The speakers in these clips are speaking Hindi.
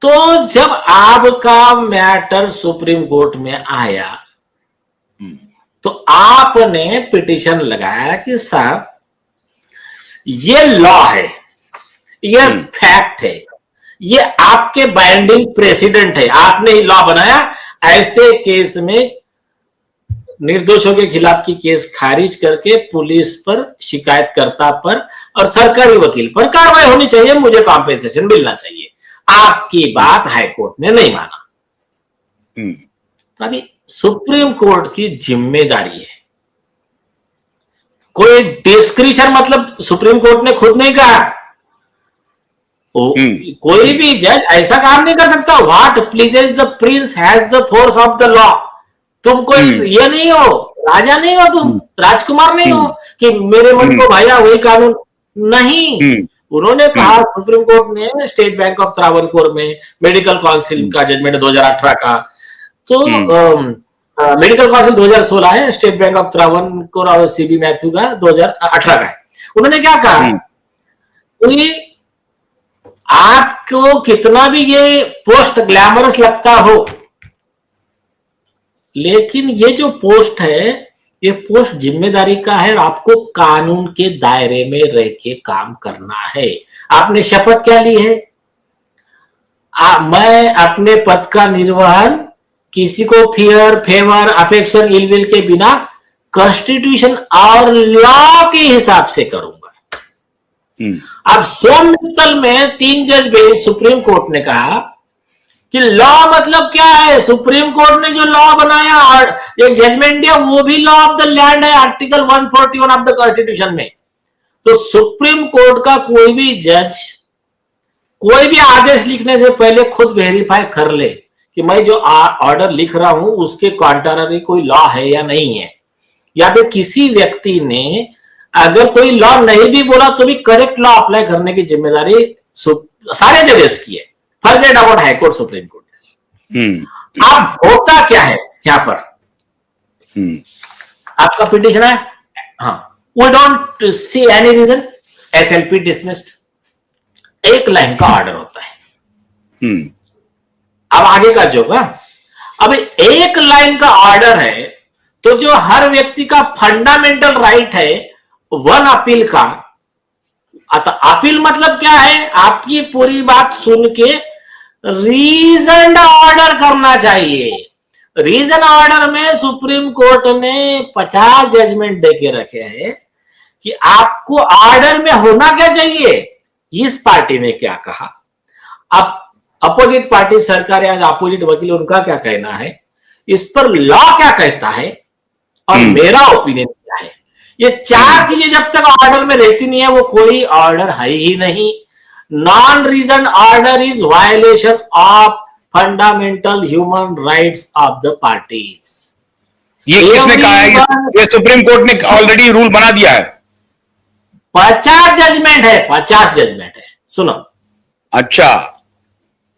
तो जब आपका मैटर सुप्रीम कोर्ट में आया तो आपने पिटीशन लगाया कि साहब ये लॉ है, ये फैक्ट है, ये आपके बाइंडिंग प्रेसिडेंट है, आपने लॉ बनाया, ऐसे केस में निर्दोषों के खिलाफ की केस खारिज करके पुलिस पर, शिकायतकर्ता पर और सरकारी वकील पर कार्रवाई होनी चाहिए, मुझे कॉम्पेंसेशन मिलना चाहिए। आपकी बात हाईकोर्ट ने नहीं माना। तो अभी सुप्रीम कोर्ट की जिम्मेदारी है, कोई डिस्क्रिशन मतलब सुप्रीम कोर्ट ने खुद नहीं कहा, कोई भी जज ऐसा काम नहीं कर सकता। What pleases the Prince has the force of the law. तुम कोई ये नहीं हो, राजा नहीं हो, तुम राजकुमार नहीं हो कि मेरे मन को भाया वही कानून नहीं। उन्होंने कहा, सुप्रीम कोर्ट ने स्टेट बैंक ऑफ त्रावणकोर में मेडिकल काउंसिल का जजमेंट 2018 का, तो मेडिकल काउंसिल 2016 है, स्टेट बैंक ऑफ त्रावणकोर और सीबी मैथ्यू का 2018 का है। उन्होंने क्या कहा कि आपको कितना भी ये पोस्ट ग्लैमरस लगता हो, लेकिन ये जो पोस्ट है, ये पोस्ट जिम्मेदारी का है और आपको कानून के दायरे में रह के काम करना है। आपने शपथ क्या ली है? मैं अपने पद का निर्वहन किसी को फियर, फेवर, अफेक्शन, इलविल के बिना कॉन्स्टिट्यूशन और लॉ के हिसाब से करूंगा। अब सोममित्तल में 3 जज बेंच सुप्रीम कोर्ट ने कहा कि लॉ मतलब क्या है। सुप्रीम कोर्ट ने जो लॉ बनाया और एक जजमेंट दिया, वो भी लॉ ऑफ द लैंड है, आर्टिकल 141 ऑफ द कॉन्स्टिट्यूशन में। तो सुप्रीम कोर्ट का कोई भी जज कोई भी आदेश लिखने से पहले खुद वेरीफाई कर ले कि मैं जो ऑर्डर लिख रहा हूं उसके कॉन्ट्ररी कोई लॉ है या नहीं है, या फिर किसी व्यक्ति ने अगर कोई लॉ नहीं भी बोला तो भी करेक्ट लॉ अप्लाई करने की जिम्मेदारी सारे जजेस की है। Forget about high court, supreme court. अब होता क्या है यहां पर, आपका पिटिशन है, हाँ, we don't see any reason, SLP dismissed, एक लाइन का ऑर्डर होता है। अब आगे का जो का, अब एक लाइन का ऑर्डर है तो जो हर व्यक्ति का फंडामेंटल राइट है वन अपील का, अपील मतलब क्या है, आपकी पूरी बात सुन के रीजन ऑर्डर करना चाहिए। रीजन ऑर्डर में सुप्रीम कोर्ट ने 50 जजमेंट देके रखे हैं कि आपको ऑर्डर में होना क्या चाहिए। इस पार्टी ने क्या कहा, अब अपोजिट पार्टी सरकार या अपोजिट वकील, उनका क्या कहना है, इस पर लॉ क्या कहता है और मेरा ओपिनियन क्या है। ये 4 चीजें जब तक ऑर्डर में रहती नहीं है वो कोई ऑर्डर है ही नहीं। Non reason order is violation of fundamental human rights of the parties. ये किसने कहा है? ये सुप्रीम कोर्ट ने ऑलरेडी रूल बना दिया है। 50 जजमेंट है, 50 जजमेंट है, सुनो। अच्छा,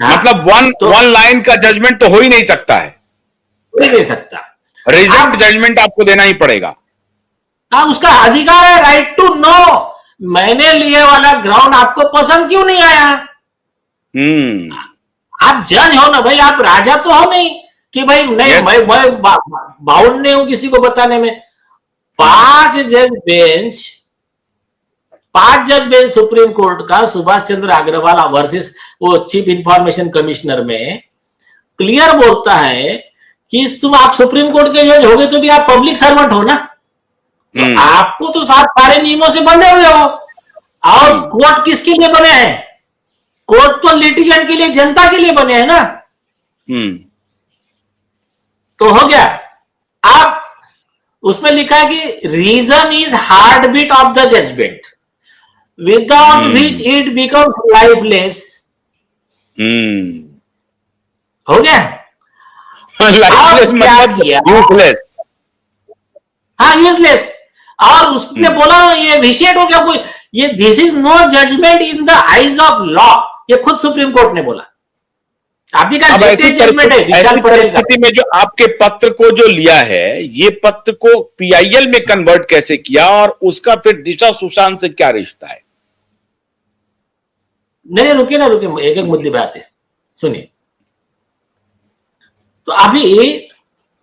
मतलब वन लाइन का जजमेंट तो हो ही नहीं सकता है, हो ही नहीं सकता। रिजल्ट जजमेंट आपको देना ही पड़ेगा। उसका अधिकार है, राइट टू नो। मैंने लिए वाला ग्राउंड आपको पसंद क्यों नहीं आया? आप जज हो ना भाई, आप राजा तो हो नहीं कि भाई नहीं, yes. मैं बाउंड नहीं हूं किसी को बताने में। 5 जज बेंच सुप्रीम कोर्ट का सुभाष चंद्र अग्रवाल वर्सेस वो चीफ इंफॉर्मेशन कमिश्नर में क्लियर बोलता है कि तुम आप सुप्रीम कोर्ट के जज हो गए तो भी आप पब्लिक सर्वेंट हो ना, तो आपको तो सारे नियमों से बंधे हुए हो। और कोर्ट किसके लिए बने हैं? कोर्ट तो लिटिगेंट के लिए, जनता के लिए बने हैं ना। तो हो गया। आप उसमें लिखा है कि reason is heart beat of the judgment without which it becomes lifeless. हो गया। लाइफलेस मतलब यूजलेस। हाँ, यूजलेस। और उसने बोला ये विशेड हो गया कोई, ये this is no judgment in the eyes of law, ये खुद सुप्रीम कोर्ट ने बोला। आप भी कहा जजमेंट है विशाल पटेल का। में जो आपके पत्र को जो लिया है, ये पत्र को पीआईएल में कन्वर्ट कैसे किया और उसका फिर दिशा सुशांत से क्या रिश्ता है? नहीं रुके ना, रुके, एक एक मुद्दे पे आते। सुनिए, तो अभी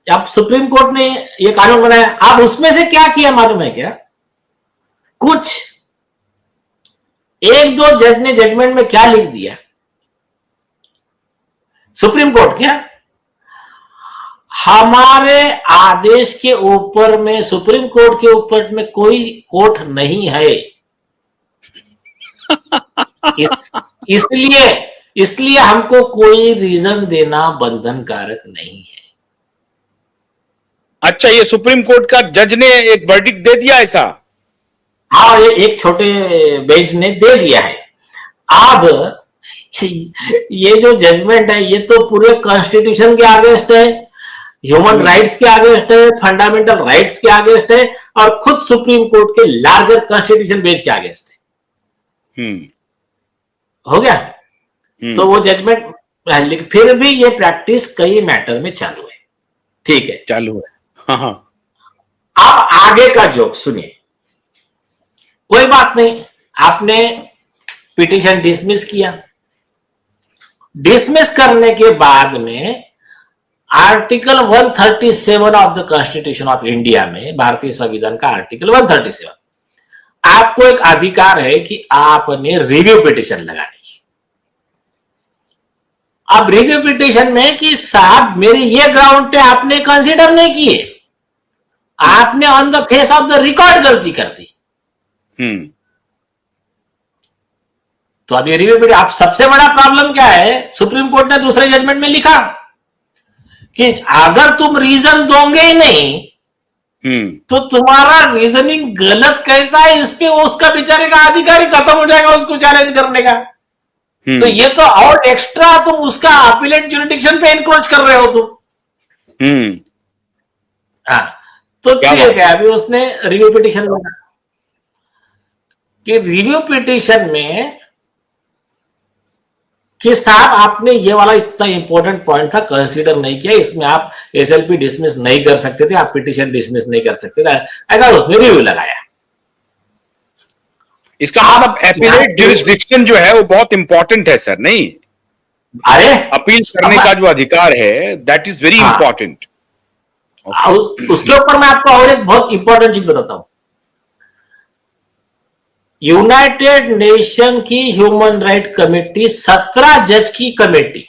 अब सुप्रीम कोर्ट ने ये कानून बनाया, अब उसमें से क्या किया मालूम है क्या? कुछ एक दो जज ने जजमेंट में क्या लिख दिया, सुप्रीम कोर्ट क्या हमारे आदेश के ऊपर में, सुप्रीम कोर्ट के ऊपर में कोई कोर्ट नहीं है, इसलिए इसलिए हमको कोई रीजन देना बंधनकारक नहीं है। अच्छा, ये सुप्रीम कोर्ट का जज ने एक वर्डिक्ट दे दिया ऐसा? हाँ, ये एक छोटे बेंच ने दे दिया है। अब ये जो जजमेंट है ये तो पूरे कॉन्स्टिट्यूशन के अगेंस्ट है, ह्यूमन राइट्स के अगेंस्ट है, फंडामेंटल राइट्स के अगेंस्ट है, और खुद सुप्रीम कोर्ट के लार्जर कॉन्स्टिट्यूशन बेंच के अगेंस्ट है। हो गया? तो वो जजमेंट, लेकिन फिर भी ये प्रैक्टिस कई मैटर में चालू है। ठीक है, चालू है। हाँ। अब आगे का जोक सुनिए। कोई बात नहीं, आपने पिटीशन डिसमिस किया, डिसमिस करने के बाद में article 137 of the constitution of India में, भारतीय संविधान का आर्टिकल 137, आपको एक अधिकार है कि आपने रिव्यू पिटीशन लगानी। अब रिव्यू पिटीशन में कि साहब मेरे ये ग्राउंड पे आपने कंसीडर नहीं किए, आपने on the face of the record गलती कर दी। तो अब ये रिव्यू पिटीशन, आप सबसे बड़ा प्रॉब्लम क्या है, सुप्रीम कोर्ट ने दूसरे जजमेंट में लिखा कि अगर तुम रीजन दोगे ही नहीं तो तुम्हारा रीजनिंग गलत कैसा है, इस पे उसका बेचारे का अधिकारी खत्म हो जाएगा उसको चैलेंज करने का। तो ये तो और एक्स्ट्रा तुम उसका अपीलेट ज्यूरिडिक्शन पे एनक्रोच कर रहे हो तुम। हाँ, तो ठीक है, अभी उसने रिव्यू पिटीशन लगा कि रिव्यू पिटीशन में कि साहब आपने ये वाला इतना इंपॉर्टेंट पॉइंट था कंसीडर नहीं किया, इसमें आप एसएलपी डिसमिस नहीं कर सकते थे, आप पिटीशन डिसमिस नहीं कर सकते थे, ऐसा उसने रिव्यू लगाया। इसका मतलब अपीलेट ज्यूरिसडिक्शन जो है वो बहुत इंपॉर्टेंट है सर, नहीं? अरे अपील करने का जो अधिकार है दैट इज वेरी इंपॉर्टेंट। उसके ऊपर मैं आपको और एक बहुत इंपॉर्टेंट चीज बताता हूं। यूनाइटेड नेशन की ह्यूमन राइट कमेटी 17 जज की कमेटी,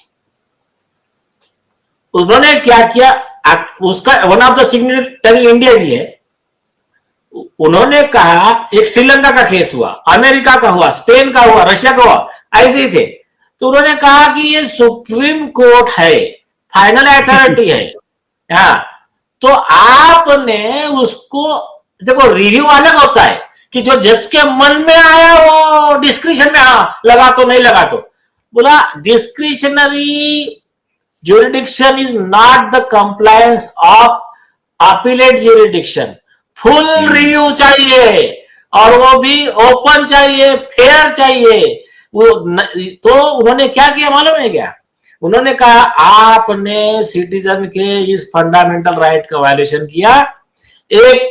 उन्होंने क्या किया, उसका one of the signatory India भी है। उन्होंने कहा एक श्रीलंका का केस हुआ, अमेरिका का हुआ, स्पेन का हुआ, रशिया का हुआ, ऐसे ही थे। तो उन्होंने कहा कि ये सुप्रीम कोर्ट है, फाइनल अथॉरिटी है। हाँ, तो आपने उसको देखो, रिव्यू अलग होता है कि जो जज के मन में आया वो डिस्क्रिशन में, हाँ लगा तो नहीं लगा तो, बोला discretionary jurisdiction is not the compliance of appellate jurisdiction. Full review चाहिए और वो भी ओपन चाहिए, फेयर चाहिए। वो तो उन्होंने क्या किया मालूम है क्या? उन्होंने कहा आपने सिटीजन के इस फंडामेंटल राइट का वायलेशन किया, एक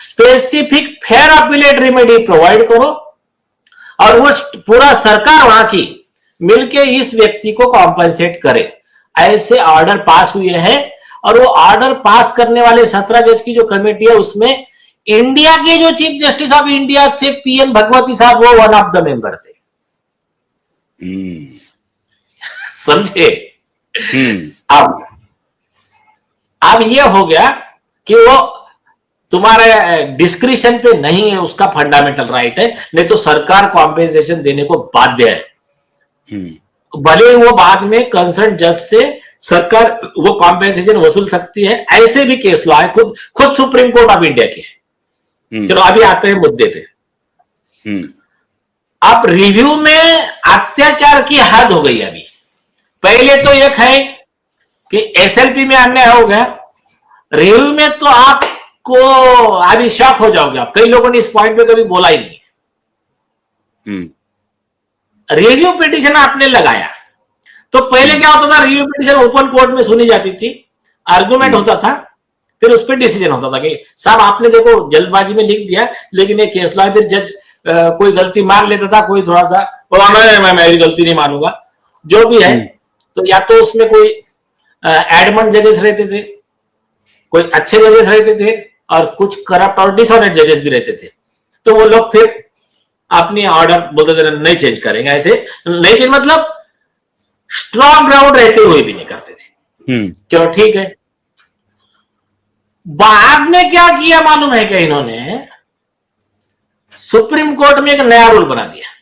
specific fair appellate remedy provide करो, और वो पूरा सरकार वहां की मिलके इस व्यक्ति को कॉम्पनसेट करे। ऐसे ऑर्डर पास हुए हैं, और वो ऑर्डर पास करने वाले 17 जज की जो कमेटी है उसमें इंडिया के जो चीफ जस्टिस ऑफ इंडिया थे पीएन भगवती साहब, वो वन ऑफ द मेंबर थे। समझे? अब ये हो गया कि वो तुम्हारे डिस्क्रिशन पे नहीं है, उसका फंडामेंटल राइट है, नहीं तो सरकार कॉम्पेंसेशन देने को बाध्य है। भले वो बाद में कंसर्न जज से सरकार वो कॉम्पेंसेशन वसूल सकती है, ऐसे भी केस लॉ है, खुद सुप्रीम कोर्ट ऑफ इंडिया के है। चलो अभी आते हैं मुद्दे पे। अब रिव्यू में अत्याचार की हद हो गई। अभी पहले तो एक है कि एसएलपी में अन्याय हो गया, रिव्यू में तो आपको अभी शॉक हो जाओगे आप, कई लोगों ने इस पॉइंट पे कभी बोला ही नहीं। रिव्यू पिटीशन आपने लगाया तो पहले क्या होता था, रिव्यू पिटीशन ओपन कोर्ट में सुनी जाती थी, आर्गुमेंट होता था, फिर उस पर डिसीजन होता था कि साहब आपने देखो जल्दबाजी में लिख दिया, लेकिन ये केस लॉ। फिर जज कोई गलती मान लेता था, कोई थोड़ा सा मैं मेरी गलती नहीं मानूंगा, जो भी है, तो या तो उसमें कोई एडमंड जजेस रहते थे, कोई अच्छे जजेस रहते थे, और कुछ करप्ट और डिसऑनेस्ट जजेस भी रहते थे। तो वो लोग फिर अपनी ऑर्डर बोलते थे नहीं चेंज करेंगे, ऐसे नहीं चेंज मतलब स्ट्रॉन्ग ग्राउंड रहते हुए भी नहीं करते थे। चलो ठीक है। बाद में क्या किया मालूम है क्या इन्होंने? सुप्रीम कोर्ट में एक नया रूल बना दिया